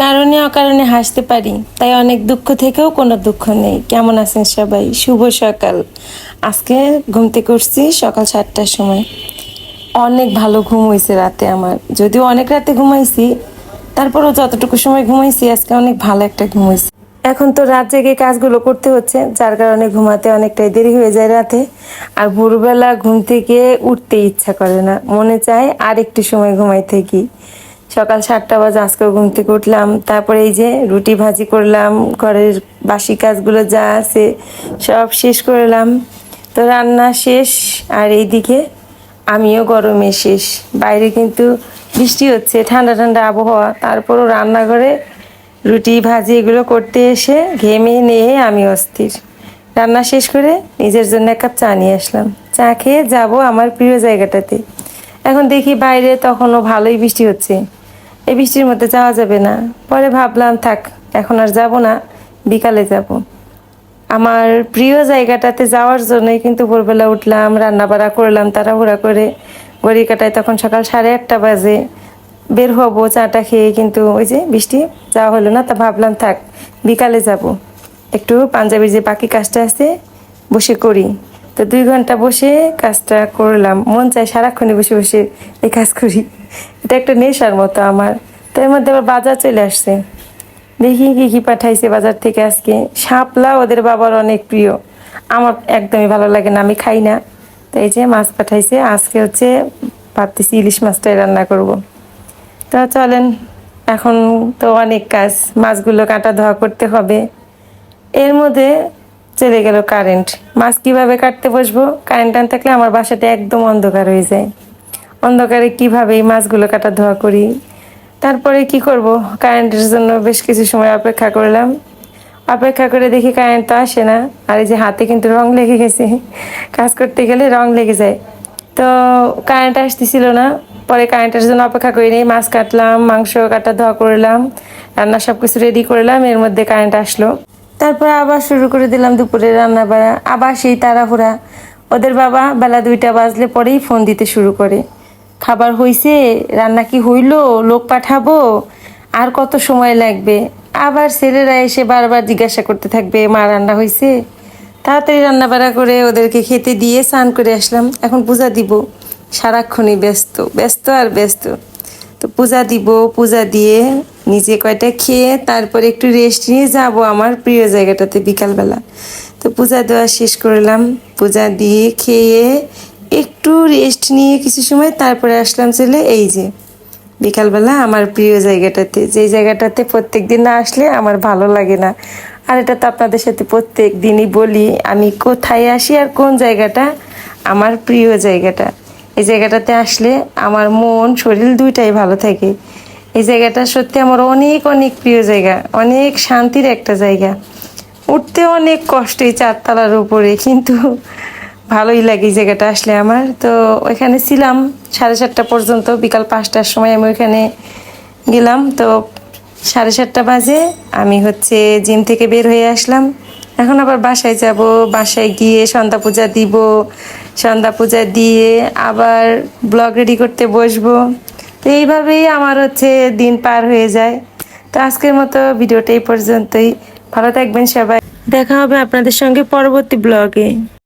কারণে অকারণে হাসতে পারি, তাই অনেক দুঃখ থেকেও কোনো দুঃখ নেই। কেমন আছেন সবাই? শুভ সকাল। আজকে ঘুম থেকে উঠছি সকাল 7টার সময়। অনেক ভালো ঘুম হয়েছে রাতে আমার, যদিও অনেক রাতে ঘুমাইছি, তারপরও যতটুকু সময় ঘুমাইছি আজকে অনেক ভালো একটা ঘুম হয়েছে। এখন তো রাত জেগে কাজগুলো করতে হচ্ছে, যার কারণে ঘুমাতে অনেকটাই দেরি হয়ে যায় রাতে। আর ভোরবেলা ঘুম থেকে উঠতে ইচ্ছা করে না, মনে চায় আর একটু সময় ঘুমাই থাকি। সকাল 7টা বাজে আজকেও ঘুম থেকে উঠলাম, তারপরে এই যে রুটি ভাজি করলাম, ঘরের বাসি কাজগুলো যা আছে সব শেষ করলাম। তো রান্না শেষ, আর এইদিকে আমিও গরমে শেষ। বাইরে কিন্তু বৃষ্টি হচ্ছে, ঠান্ডা ঠান্ডা আবহাওয়া, তারপরও রান্নাঘরে রুটি ভাজি এগুলো করতে এসে ঘেমে নিয়ে আমি অস্থির। রান্না শেষ করে নিজের জন্য এক কাপ চা নিয়ে আসলাম, চা খেয়ে যাব আমার প্রিয় জায়গাটাতে। এখন দেখি বাইরে তখনও ভালোই বৃষ্টি হচ্ছে, এই বৃষ্টির মধ্যে যাওয়া যাবে না। পরে ভাবলাম থাক, এখন আর যাব না, বিকালে যাব। আমার প্রিয় জায়গাটাতে যাওয়ার জন্যই কিন্তু ভোরবেলা উঠলাম, রান্না বাড়া করলাম তাড়াহুড়া করে। ঘড়ি কাটায় তখন সকাল 8:30 বাজে। বের হবো চাটা খেয়ে, কিন্তু ওই যে বৃষ্টি, যাওয়া হলো না। তা ভাবলাম থাক, বিকালে যাব, একটু পাঞ্জাবির যে বাকি কাজটা আছে বসে করি। তো 2 ঘন্টা বসে কাজটা করলাম, মন চায় সারাক্ষণই বসে বসে এই কাজ করি, এটা একটা নেশার মতো আমার। তো এর মধ্যে আবার বাজার চলে আসছে, দেখি কি কি পাঠাইছে বাজার থেকে আজকে। শাপলা ওদের বাবার অনেক প্রিয়, আমার একদমই ভালো লাগে না, আমি খাই না। তো এই যে মাছ পাঠাইছে, আজকে হচ্ছে ভাবতেছি ইলিশ মাছটাই রান্না করব। তো চলেন, এখন তো অনেক কাজ, মাছগুলো কাটা ধোয়া করতে হবে। এর মধ্যে চলে গেল কারেন্ট। মাছ কিভাবে কাটতে বসবো? কারেন্ট না থাকলে আমার বাসাটা একদম অন্ধকার হয়ে যায়। অন্ধকারে কিভাবে এই মাছগুলো কাটা ধোয়া করি? তারপরে কি করব, কারেন্টের জন্য বেশ কিছু সময় অপেক্ষা করলাম। অপেক্ষা করে দেখি কারেন্ট তো আসে না, আর এই যে হাতে কিন্তু রং লেগে গেছে, কাজ করতে গেলে রং লেগে যায়। তো কারেন্ট আসতেছিল না, পরে কারেন্টের জন্য অপেক্ষা করি নেই, মাছ কাটলাম, মাংস কাটা ধোয়া করলাম, রান্না সব কিছু রেডি করলাম। এর মধ্যে কারেন্ট আসলো, তারপর আবার শুরু করে দিলাম দুপুরে রান্না বাড়া। আবার সেই তাড়াহুড়া, ওদের বাবা বেলা 2টা বাজলে পরেই ফোন দিতে শুরু করে, খাবার হইছে, রান্না কি হইলো, লোক পাঠাবো, আর কত সময় লাগবে। আবার ছেলেরা এসে বারবার জিজ্ঞাসা করতে থাকবে মা রান্না হয়েছে। তাড়াতাড়ি রান্না বাড়া করে ওদেরকে খেতে দিয়ে স্নান করে আসলাম, এখন পূজা দিব। সারাক্ষণই ব্যস্ত ব্যস্ত আর ব্যস্ত। তো পূজা দিব, পূজা দিয়ে নিজে কয়টা খেয়ে তারপরে একটু রেস্ট নিয়ে যাব আমার প্রিয় জায়গাটাতে বিকালবেলা। তো পূজা দেওয়া শেষ করলাম, পূজা দিয়ে খেয়ে একটু রেস্ট নিয়ে কিছু সময় তারপরে আসলাম চলে এই যে বিকালবেলা আমার প্রিয় জায়গাটাতে, যেই জায়গাটাতে প্রত্যেক দিন না আসলে আমার ভালো লাগে না। আর এটা তো আপনাদের সাথে প্রত্যেক দিনই বলি, আমি কোথায় আসি আর কোন জায়গাটা আমার প্রিয় জায়গাটা। এই জায়গাটাতে আসলে আমার মন শরীর দুইটাই ভালো থাকে। এই জায়গাটা সত্যি আমার অনেক অনেক প্রিয় জায়গা, অনেক শান্তির একটা জায়গা। উঠতে অনেক কষ্ট এই 4 তলার উপরে, কিন্তু ভালোই লাগে এই জায়গাটা আসলে আমার। তো ওইখানে ছিলাম 7:30 পর্যন্ত, বিকাল 5টার সময় আমি ওইখানে গেলাম। তো 7:30 বাজে আমি হচ্ছে জিম থেকে বের হয়ে আসলাম। এখন আবার বাসায় যাব, বাসায় গিয়ে সন্ধ্যা পূজা দিব, সন্ধ্যা পূজা দিয়ে আবার ব্লগ রেডি করতে বসবো। তো এইভাবেই আমার হচ্ছে দিন পার হয়ে যায়। তো আজকের মতো ভিডিওটা এই পর্যন্তই। ভালো থাকবেন সবাই, দেখা হবে আপনাদের সঙ্গে পরবর্তী ব্লগে।